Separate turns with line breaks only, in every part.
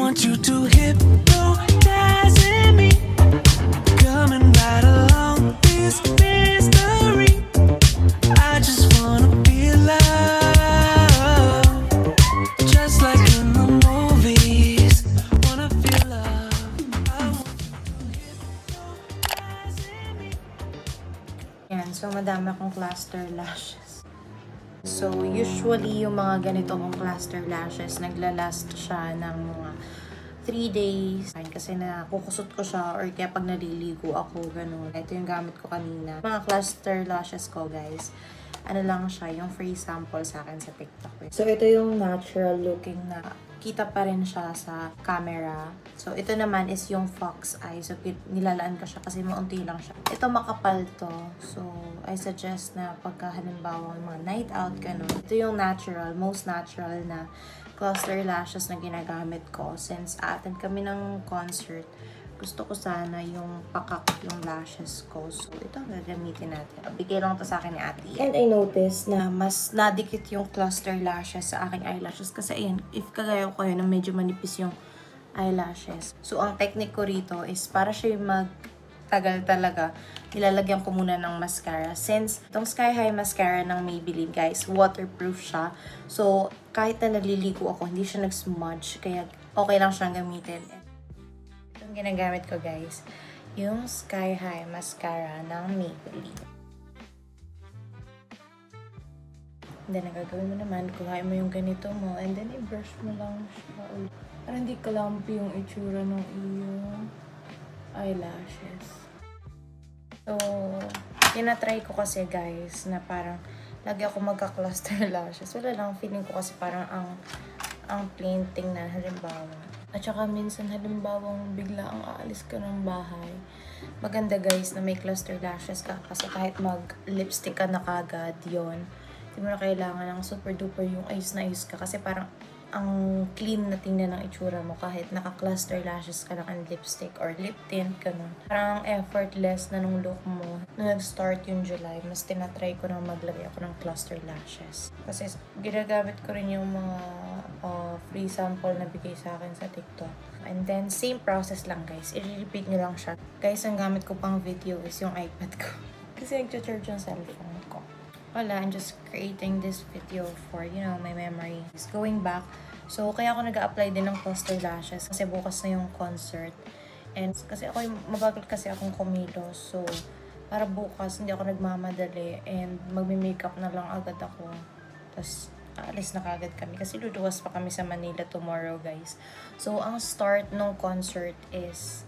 want you to hypnotize me, coming right along this mystery. I just wanna feel love, just like in the movies. Wanna feel love. I want you to hypnotize me.
Yan, so madami akong cluster lashes. So, usually, yung mga ganito kong cluster lashes, naglalast siya ng mga 3 days. Kasi nakukusot ko siya or kaya pag naliligo ako, ganun. Ito yung gamit ko kanina. Mga cluster lashes ko, guys. Ano lang siya, yung free sample sa akin sa TikTok. So, ito yung natural looking na kita pa rin siya sa camera. So, ito naman is yung fox eye. So, nilalaan ko siya kasi maunti lang siya. Ito makapal to. So, I suggest na pagka halimbawa mga night out, ganun. Ito yung natural, most natural na cluster lashes na ginagamit ko. Since attend kami ng concert, gusto ko sana yung pakak yung lashes ko. So, ito ang gagamitin natin. Bigay lang to sa akin ni ate. And I noticed na mas nadikit yung cluster lashes sa aking eyelashes. Kasi ayan, if kagaya ko na medyo manipis yung eyelashes. So, ang technique ko rito is para siya yung magtagal talaga, nilalagyan ko muna ng mascara. Since itong Sky High mascara ng Maybelline, guys, waterproof siya. So, kahit na naliligo ako, hindi siya nag-smudge. Kaya okay lang siyang gamitin. Ginagamit ko, guys, yung Sky High mascara ng Maybelline. And then, nagagawin mo naman, kuhain mo yung ganito mo, and then, i-brush mo lang siya ulit. Para hindi kalampi yung itsura ng iyong eyelashes. So, tinatry ko kasi, guys, na parang lagi ako magka-cluster lashes. Wala lang, feeling ko kasi parang ang plain tingnan, halimbawa. At saka minsan halimbawa bigla ang aalis ka ng bahay. Maganda, guys, na may cluster lashes ka. Kasi kahit mag-lipstick ka na kagad, yun. Hindi mo na kailangan ng super duper yung ayos na ayos ka. Kasi parang ang clean na tingnan ng itsura mo kahit naka-cluster lashes ka lang ang lipstick or lip tint, ganun. Parang effortless na nung look mo. Nung nag-start yung July, mas tinatry ko na maglagay ako ng cluster lashes. Kasi ginagamit ko rin yung mga free sample na bigay sa akin sa TikTok. And then, same process lang, guys. I-repeat nyo lang siya. Guys, ang gamit ko pang video is yung iPad ko. Kasi nag-charge yung cellphone ko. Wala, I'm just creating this video for, you know, my memory. Going back, so kaya ako nag-a-apply din ng cluster lashes kasi bukas na yung concert. And kasi ako, mabagal kasi akong kumilos. So, para bukas, hindi ako nagmamadali and magme-makeup na lang agad ako. Tapos, alis na kagad kami kasi luluwas pa kami sa Manila tomorrow, guys. So, ang start ng concert is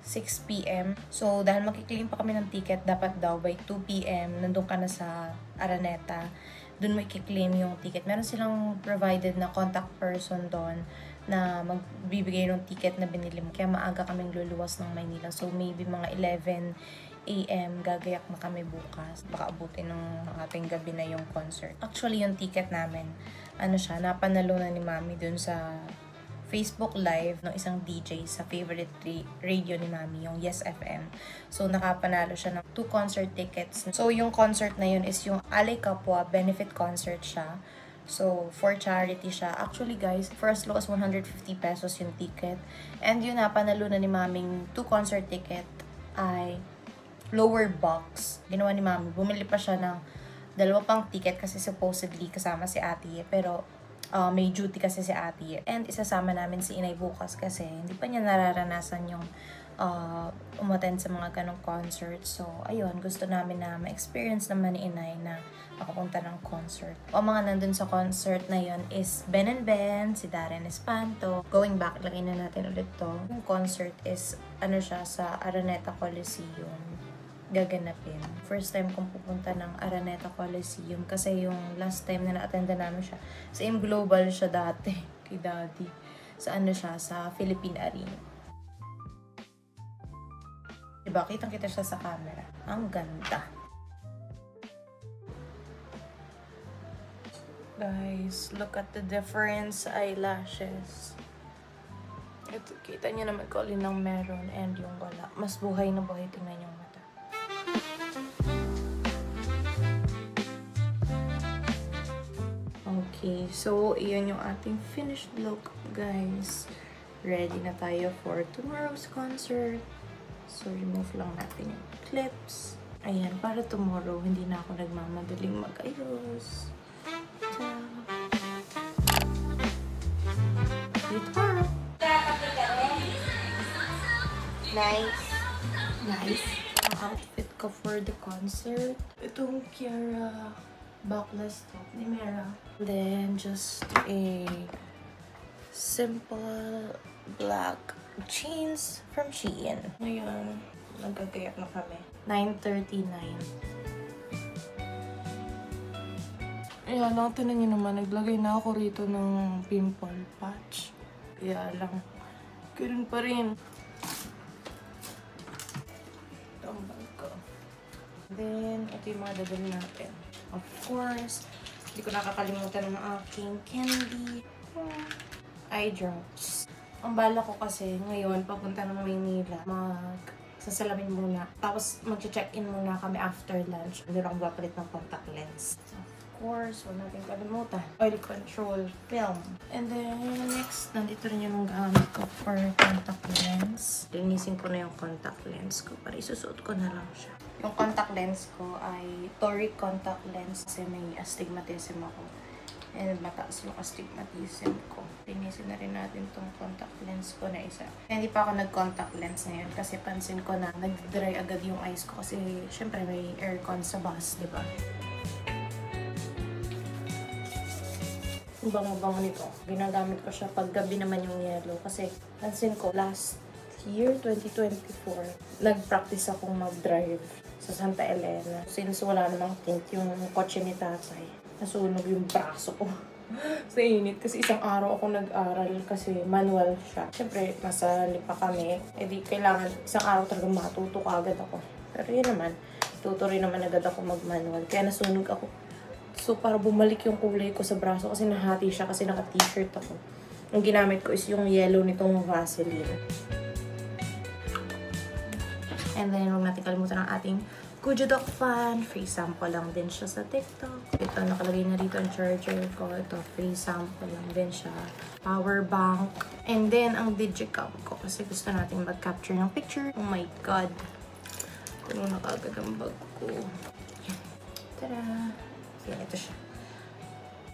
6 PM. So, dahil makiklaim pa kami ng ticket, dapat daw by 2 PM, nandun ka na sa Araneta. Doon mo i-claim yung ticket. Meron silang provided na contact person doon na magbibigay ng ticket na binili mo. Kaya maaga kaming luluwas ng Maynila. So, maybe mga 11 AM, gagayak na kami bukas. Baka abutin ng ating gabi na yung concert. Actually, yung ticket namin, ano siya, napanalo na ni Mami dun sa Facebook Live ng isang DJ sa favorite radio ni Mami, yung Yes FM. So, nakapanalo siya ng 2 concert tickets. So, yung concert na yun is yung Alay Kapwa benefit concert siya. So, for charity siya. Actually, guys, for as low as 150 pesos yung ticket. And yun, napanalo na ni Maming 2 concert ticket ay lower box. Ginawa ni Mami. Bumili pa siya ng 2 pang ticket kasi supposedly kasama si ate. Pero, may duty kasi si ate. And isasama namin si Inay bukas kasi hindi pa niya nararanasan yung umattend sa mga ganong concert. So, ayun, gusto namin na ma-experience naman ni Inay na makapunta ng concert. O mga nandun sa concert na yun is Ben and Ben, si Darren Espanto. Going back, lagay na natin ulit to. Yung concert is, ano siya, sa Araneta Coliseum gaganapin. First time kong pupunta ng Araneta Coliseum kasi yung last time na na-attenda namin siya, sa Global siya dati, kay Daddy. Sa ano siya, sa Philippine Arena. Diba? Kitang-kita siya sa camera. Ang ganda. Guys, look at the difference eyelashes. Ito, kita niyo naman ko alin ang meron and yung wala. Mas buhay na buhay. Tingnan yung mata. Okay, so iyan yung ating finished look, guys. ready na tayo for tomorrow's concert. So, remove lang natin yung clips. Ayan, para tomorrow, hindi na ako nagmamadaling mag-ayos. Tomorrow. Nice. Nice. Ang outfit ko for the concert. Itong Kiara backless top ni Mera. Then, just a simple black jeans from Shein. Ngayon, nagkagayak na kami. 9:39. Ayan, tinan niyo naman, naglagay na ako rito ng pimple patch. Kaya lang, ganun pa rin. Ito ang bag ko. Then, ito yung mga dadali natin. Of course, hindi ko nakakalimutan ng aking candy. Eye drops. Ang bala ko kasi ngayon, papunta ng Maynila, sasalamin muna. Tapos, mag-check-in muna kami after lunch. Hindi ako papalit ng contact lens. So, of course, huwag natin kalimutan. Oil control film. And then, next, nandito rin yung gamit ko for contact lens. Linisin ko na yung contact lens ko para isusuot ko na lang siya. Yung contact lens ko ay toric contact lens kasi may astigmatism ako. And mataas yung astigmatism ko. Linisin na rin natin tong contact lens ko na isa. Hindi pa ako nag-contact lens ngayon kasi pansin ko na nag-dry agad yung eyes ko kasi syempre may aircon sa bus, di ba? Ang bango-bango nito. Ginagamit ko siya pag gabi naman yung yellow kasi pansin ko last year, 2024, nag-practice akong mag-drive sa Santa Elena. Since wala namang tint yung kotse ni tatay, nasunog yung braso ko sa init. Kasi isang araw ako nag-aral kasi manual siya. Siyempre, nasa lipa kami. Eh di kailangan isang araw talaga matuto agad ako. Pero yun naman, tuto rin naman agad ako mag-manual. Kaya nasunog ako. So, para bumalik yung kulay ko sa braso kasi nahati siya kasi naka-t-shirt ako. Ang ginamit ko is yung yellow nitong Vaseline. And then, huwag natin kalimutan ang ating Kujodoc fan. Free sample lang din siya sa TikTok. Ito, nakalagay na dito ang charger ko. Ito, free sample lang din siya. Power bank. And then, ang digicam ko. Kasi gusto natin mag-capture ng picture. Oh my God. Puno na kagad ang bag ko. Yan. Tada! Yan, ito siya.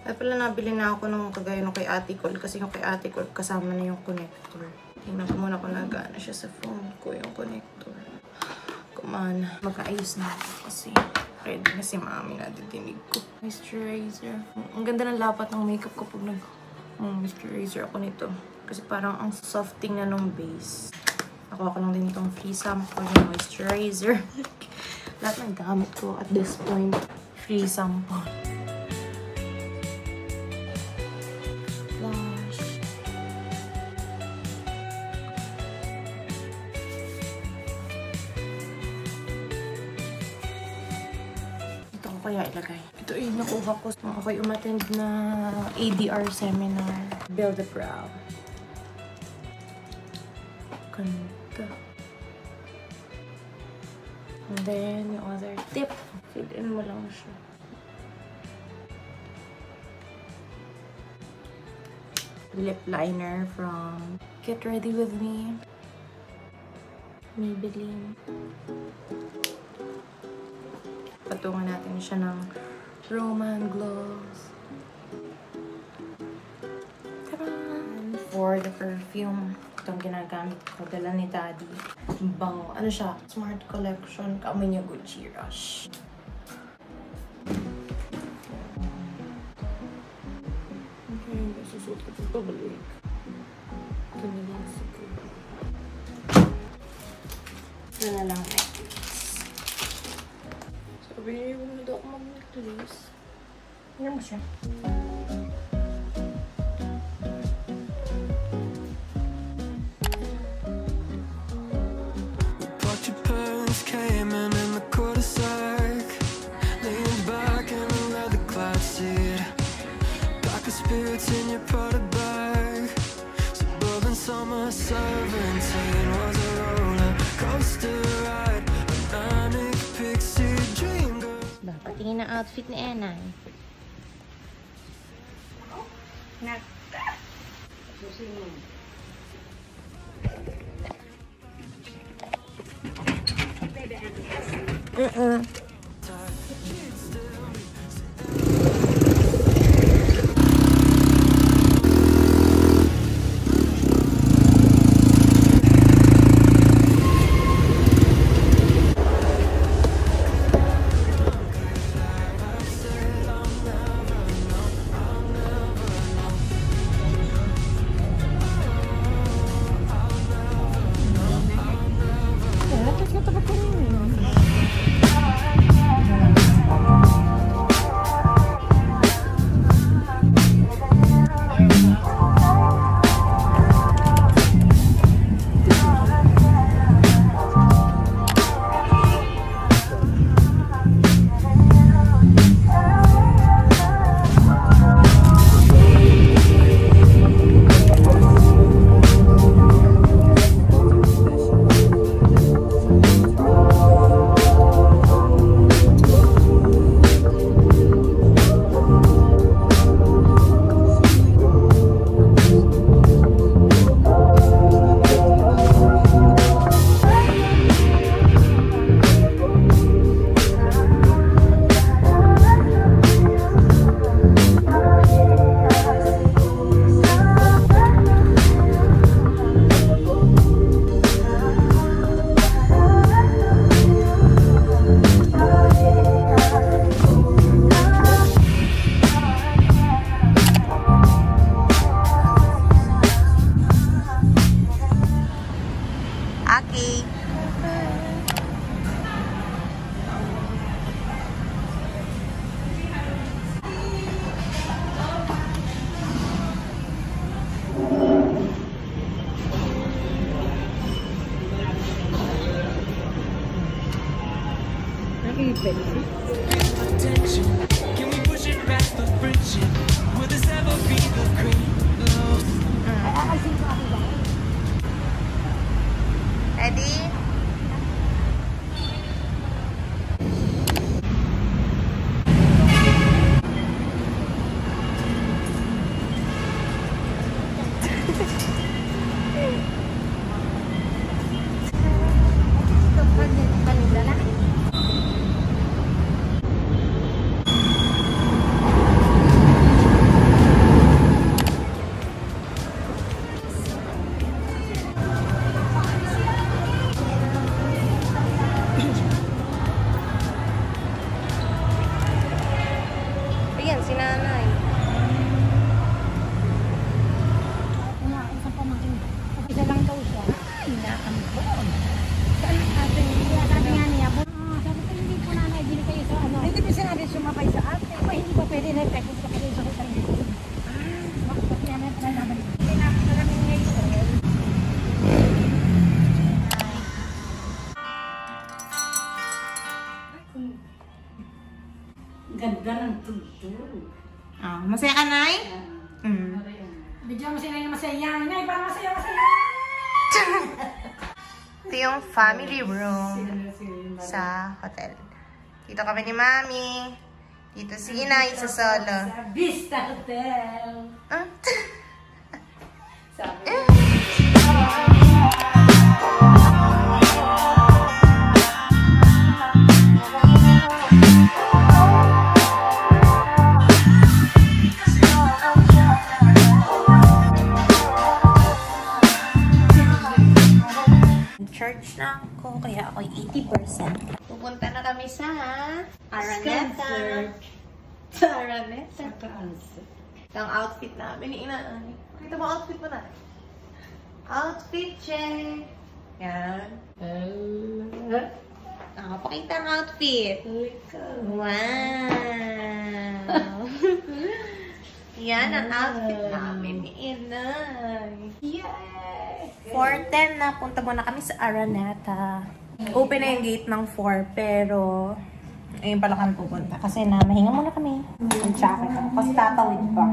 Ay pala, nabili na ako ng kagaya nung kay Ate Cole. Kasi yung kay Ate Cole, kasama na yung connector. Tingnan ko muna kung nagana siya sa phone ko, yung connector. Kuman, mag-aayos na ako kasi ready na si Mami na didinig ko. Moisturizer. Ang ganda ng lapat ng makeup ko pag nag-moisturizer ako nito. Kasi parang ang softing na nung base. Nakuha ko lang din itong free sample ng moisturizer. Lahat ng gamit ko at this point, free sample. Kaya ilagay. Ito ay nakuha ko nung ako'y umattend na ADR seminar. Build a brow. Ganda. And then, yung other tip. Fill in mo lang siya. Lip liner from Get Ready With Me. Maybelline. Patungan natin siya ng Roman gloss. Tadaan! For the perfume, itong ginagamit ko. Dala ni Daddy. Bango. Ano siya? Smart Collection. Kaamoy niya Gucci Rush. Okay, susuot ko ito pabalik. Ito na lang siguro. Ito na lang necklace. Sabi niya, huwag na daw ako mag-necklace. Tingnan mo siya.
But your parents came in the cul-de-sac, laying back in a leather cloud seat. Pack of spirits in your Prada bag. Suburban summer 17 was a roller coaster ride. A manic pixie dream girl.
Patingin na outfit ni Enay.
Can we push it past the friction? Will this ever be the cream?
Ready? Ayan, si nanay.
Isa lang daw siya. Ay, nakambon. Sabi nga niya, sabi ko, hindi po nanay, hindi kayo sa ano. Hindi po sinabi sumabay sa ate. Pa, hindi pa pwede na ipekot sa kayo sa hotel dito. Bakit yan na pala naman. Hindi na ako namin ngayon. Ganda ng tugtog.
Ah, masaya ka, Nay?
Bigyan mo sila yung masaya. Nay, parang masaya.
Ito yung family room sa hotel. Dito kami ni Mami. Dito si Inay sa solo.
Sa Vista Hotel.
Ah? Church na ako, kaya ako'y 80%. Pupunta na kami sa Araneta. Sa Araneta. Ito ang outfit namin ni Inay. Pakita mo outfit mo na. Outfit check. Yan. Pakita ang outfit. Wow. Yan ang outfit namin ni Inay. Yay! 4:10 na, punta muna kami sa Araneta. Open na yung gate ng 4, pero ayun pala kami pupunta. Kasi mahinga muna kami. Mag-jacket ako. Kasi tatawid pa.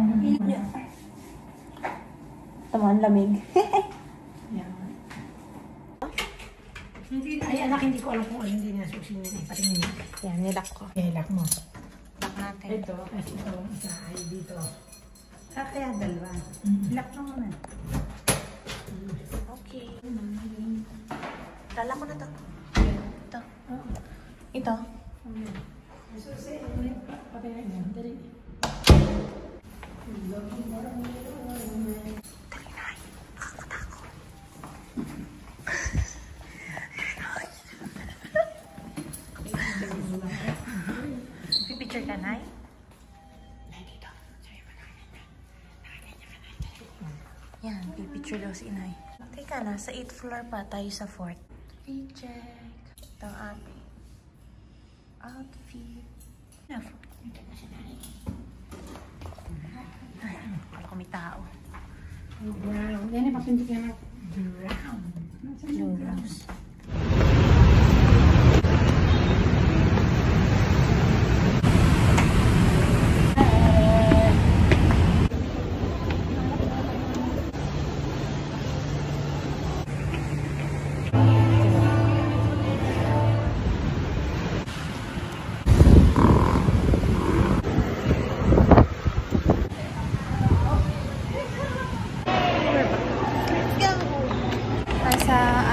Ito mo, ang lamig.
Ay, anak, hindi ko alam kung ano hindi na susi niya. Patingin niya.
Yan, nilak ko.
Lock mo.
Lock natin.
Ito, kasi ito, isa ay dito. Kaya dalawa. Lock mo muna.
Okay. Lala ko na to. Ito. Ito dito. Pipicture ka, Nay? Yan, pipicture daw si Inay. Teka na, sa 8th floor pa, tayo sa 4th. Recheck. Ito ang aming outfit. Ay, wala kami tao.
Brown. Yan yung papintik na brown.
Blue rose.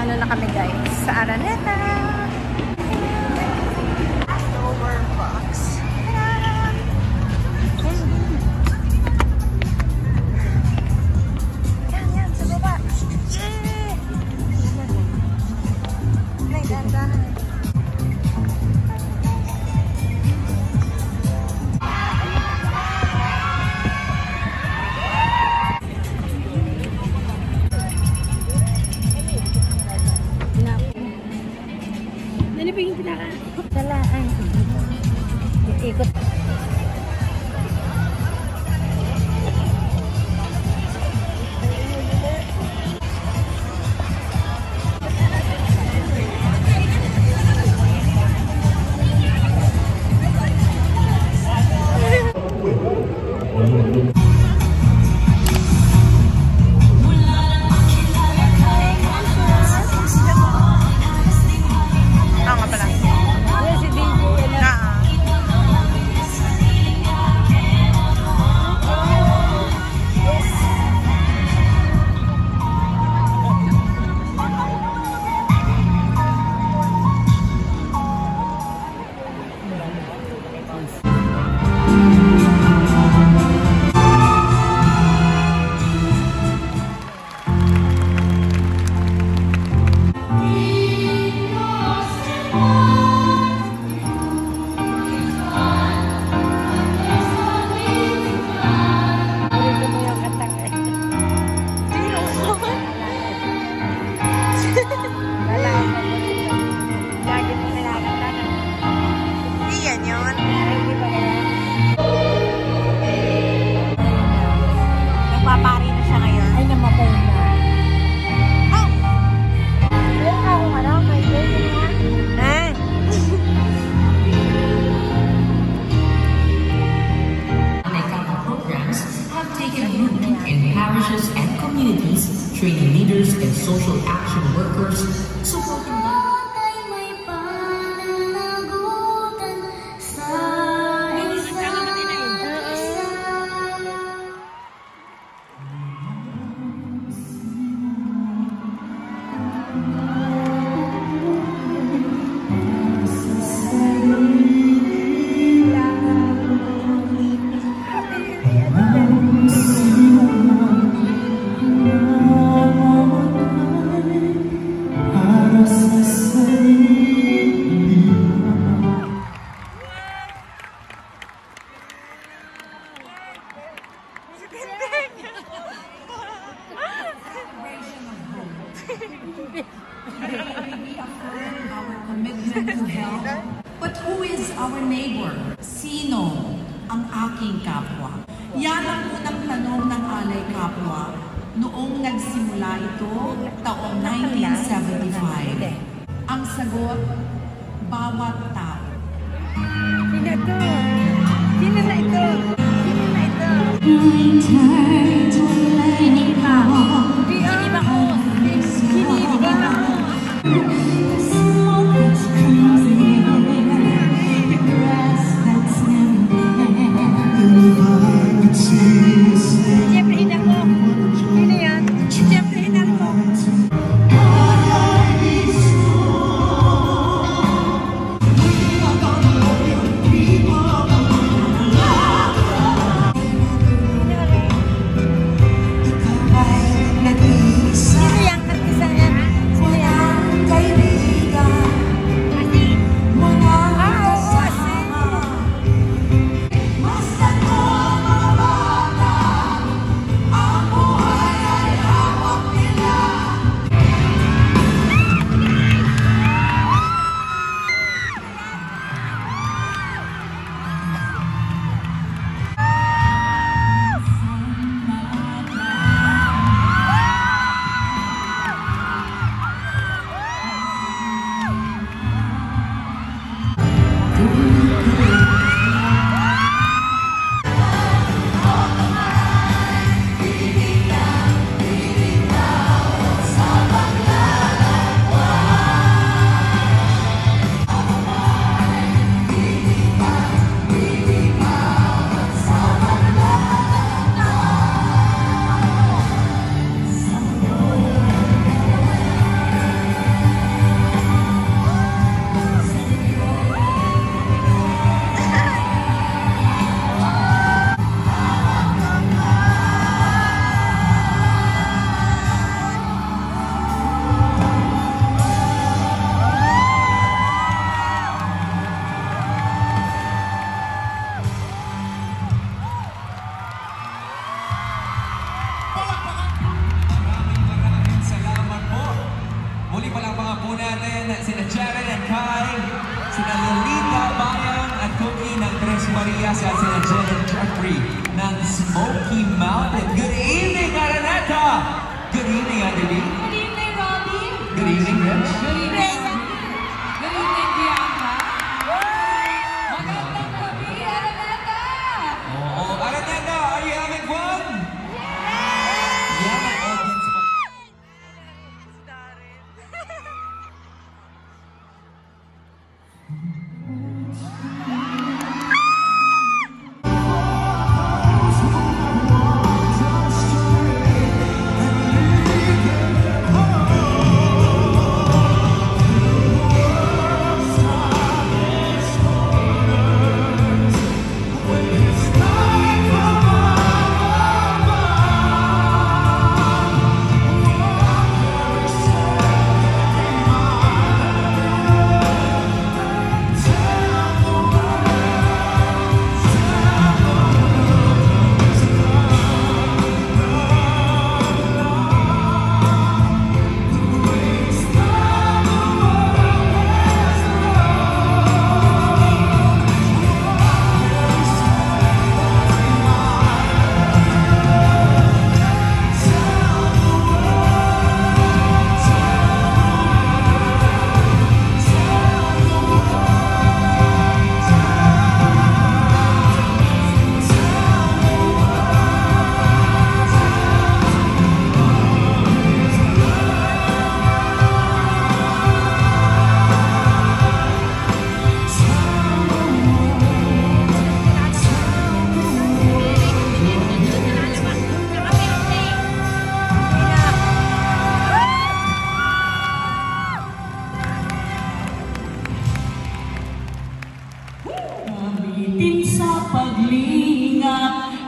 Ano na kami guys, sa Araneta. Over box. Yan, sa baba. Yeah! Nagdandahan.
Ano ba yung pinaka? Salaan. Ikot. Nagpapari na siya ngayon. Ay, namatay na.
Oh!
Meron na akong ano, may baby na.
Alecapa programs have taken root in parishes and communities, training leaders and social action workers, supporting our commitment to help. But who is our neighbor? Sino ang aking kapwa? Yan ang unang tanong ng Alay Kapwa noong nagsimula ito taong 1975. Ang sagot, bawat tao.
Sino to? Sino na ito? Sino na ito? Siniba. Siniba ko. Siniba. Siyempre hinak mo. Sino yan? Siyempre hinak mo.
We
natin sina Jared and Kai, sina Lolita Bayang at Cookie ng Tres Marias at sina Jen and Jeffrey ng Smoky Mountain. Good evening, Araneta! Good evening, Adeli.
Good evening, Robbie.
Good evening, Rich.
Good evening. Good evening, Bianca. Magandang gabi, Araneta.
Oh, Araneta, are you having fun? Yeah, my audience.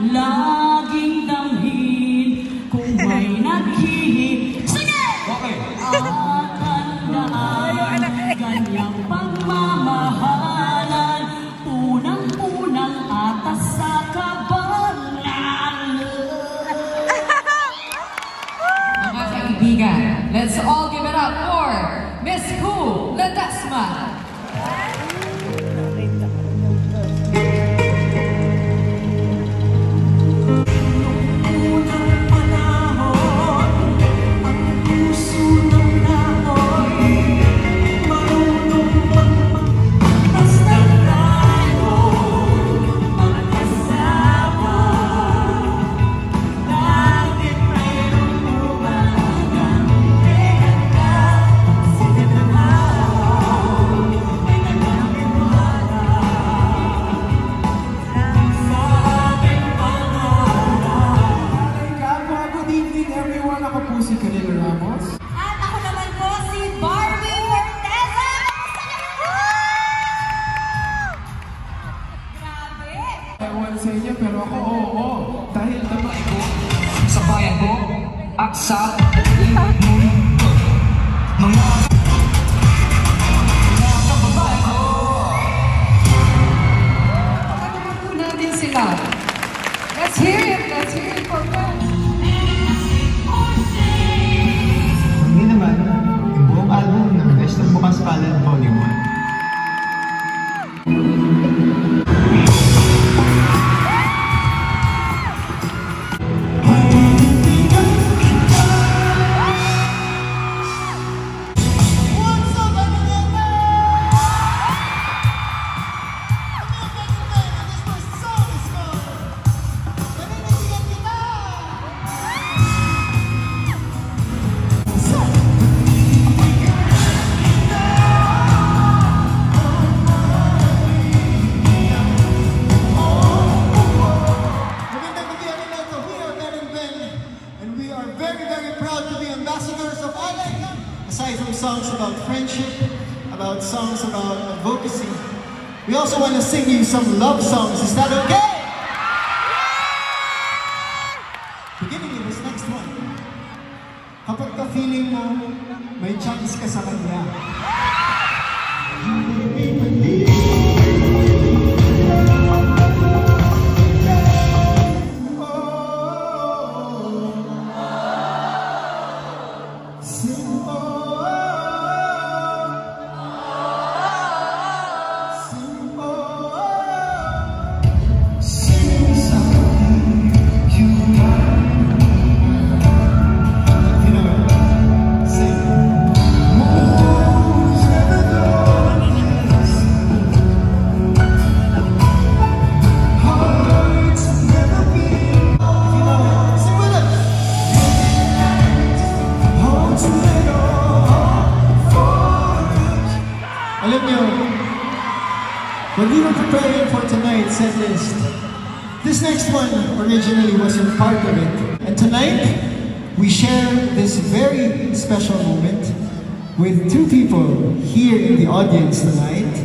Laging damhin kung may naghihip. Sige!
Okay.
At tandaan, ganyang pagmamahalan, unang-unang atas sa kabangalan. Mga kaibigan, let's all give it up for Miss Ku Ledesma. At ako naman po si Barbie Forteza! Grabe!
Ewan sa inyo, pero ako, oo. Dahil naman ko,
Sa bayan ko, aksa, mundo, mga kababayan ko.
Pagkatuman po natin sila. Let's hear it for them.
Hindi naman, yung buong album ng Best of Bukas Palad Volume 1.
Aside from songs about friendship, about songs about advocacy, we also want to sing you some love songs. Is that okay? Beginning with this next one. Kapag ka-feeling mo, may chance ka sa kanya. nyo, when we were preparing for tonight's set list, this next one originally wasn't part of it. And tonight, we share this very special moment with two people here in the audience tonight.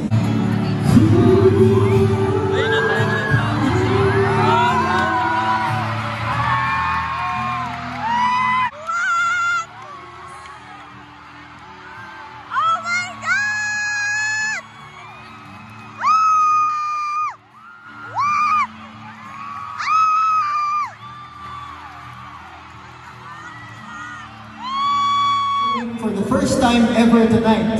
For the first time ever tonight.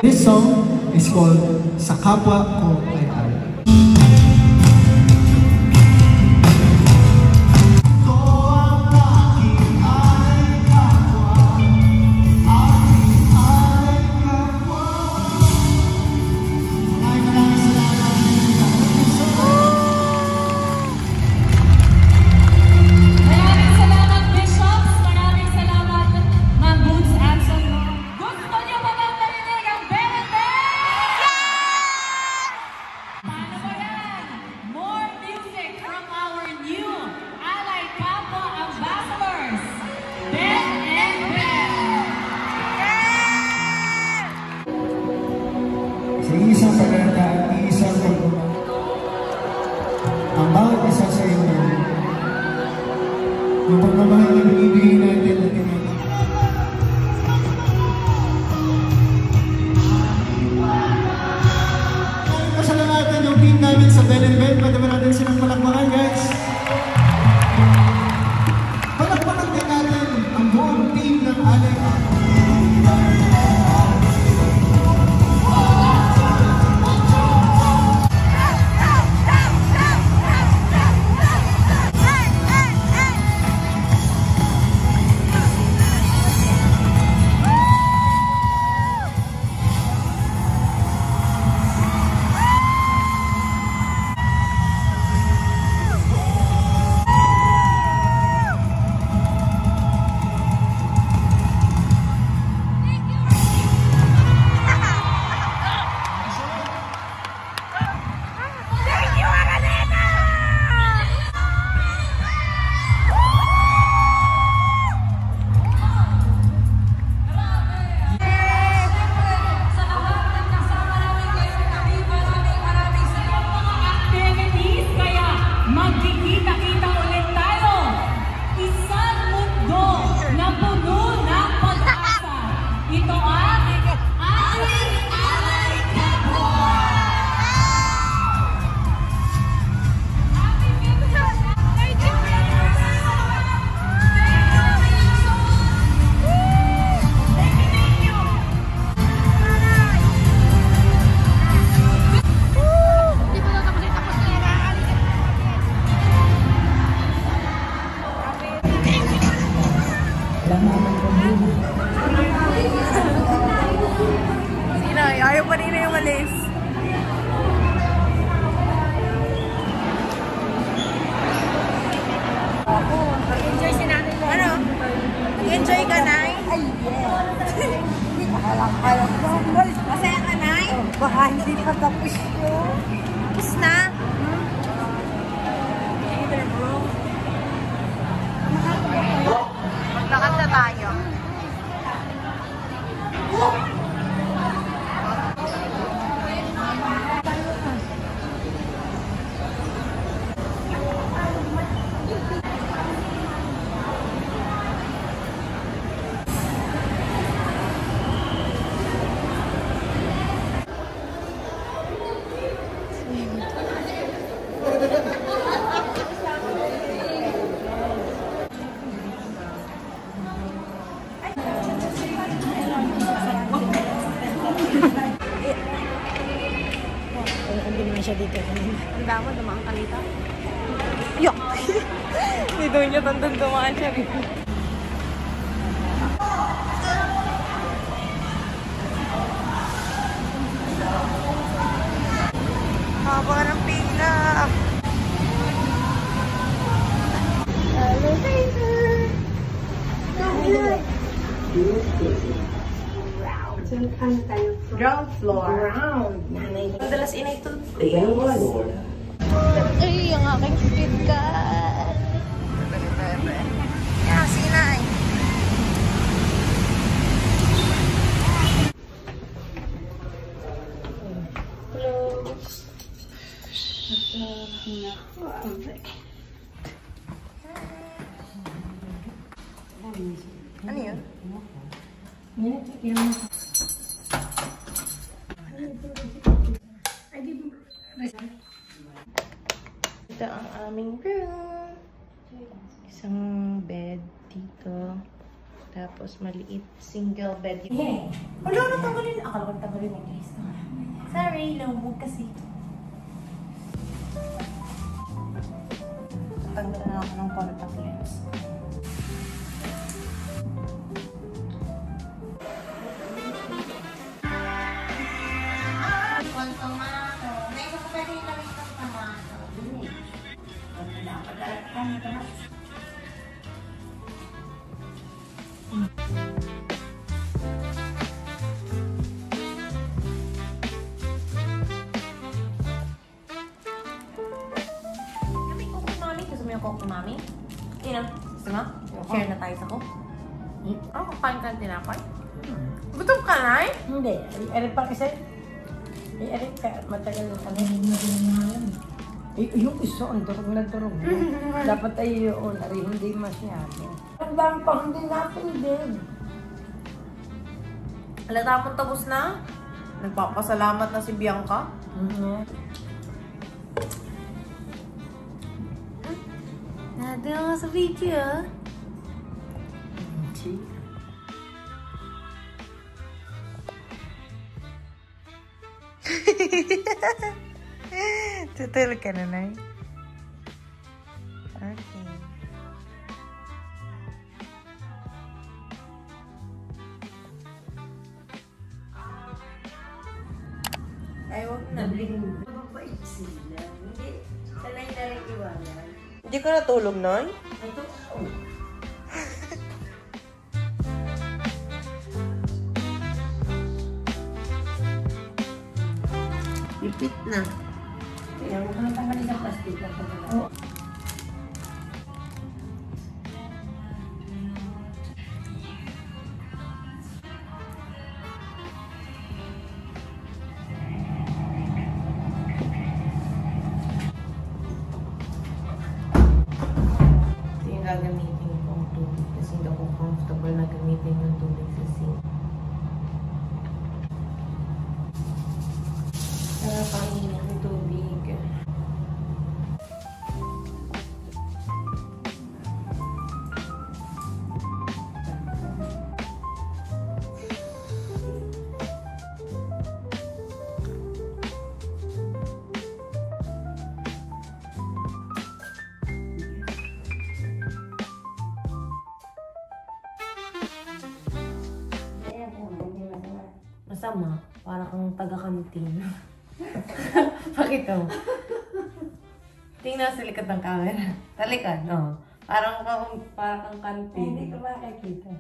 This song is called Sa Kapwa Ko Ay Alay. Sa isang pagkakata at isang pagkakata, ang bawat isa sa inyo, yung pagmamahal na binibigay natin at tingin. Pasalamatan yung team namin sa Ben & Ben. Pwede ba natin silang palakpakan, guys? Palakpakan din natin ang buong team ng Alay Kapwa.
Magkikita-kita ulit tayo. Isang mundo na puno ng pag-asa. Ito ang ating Alay Kapwa.
Sinay, ayaw pa rin na yung walis.
Enjoy si nanay mo.
Ano? Nag-enjoy ka, Nay?
Ay, yes. Hindi ka alam ko.
Masaya ka, Nay?
Baka hindi pa tapos yun.
Tapos na? Maglakad na tayo.
Hindi naman siya dito.
Ang damo, dumaan ka dito. Yok! Hindi doon niya tandang dumaan siya rin. Haba ng pick-up!
Elevator! Come here! So, ano tayo?
Ground floor.
Ground.
Madalas inay today. Ay, ang aking speed cut. Yeah, sinay. Ano yun? Ito ang aming room. Isang bed dito. Tapos maliit single bed. Wala na tanggalin. Akala ko tanggalin ng guys. Sorry, lumubog kasi. Tanggal na ako ng contact lens. Coke mami? Ina, gusto mo? Share na tayo sa Coke? Ano, kakain ka ng tinapay? Gutom ka na eh?
Hindi. Erin pa kasi. Erin ka. Matagal na kami. Yung iso, ang durog na durog. Dapat ay yun. Hindi masyado. Ang dami pa hindi natin din.
Alata mong tapos na? Nagpapasalamat na si Bianca? Nado nga sa video. Tutulog ka na, Nay? Okay. Ay, huwag na.
Mabait sila. Hindi. Sanay na rin iwanan.
Hindi ka natulog, Nay?
Ito.
Ipit na.
Kaya huwag ka nang tanggalin sa plastic.
Gagamitin kong tubig kasi hindi ako comfortable na gamitin yung tubig sa sink. Sarap ang init ng tubig. Masama, para kang taga-kantin. Pakita mo. Tingnan sa likod ng camera. Talikad, no? Parang kang kantin.
Hindi ko makakita.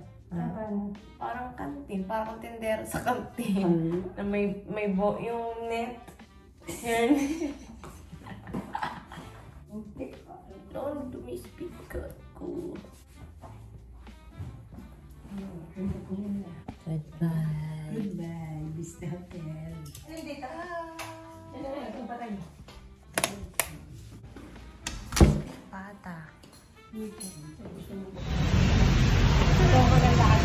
Parang kantin, parang tindera sa kantin. Na may yung net. Yan. Doon, dumispit ka ko. Goodbye.
Goodbye, Vista Hotel.
Hindi ka.
Ito pa tayo.
Pata.
Ito ko na lahat.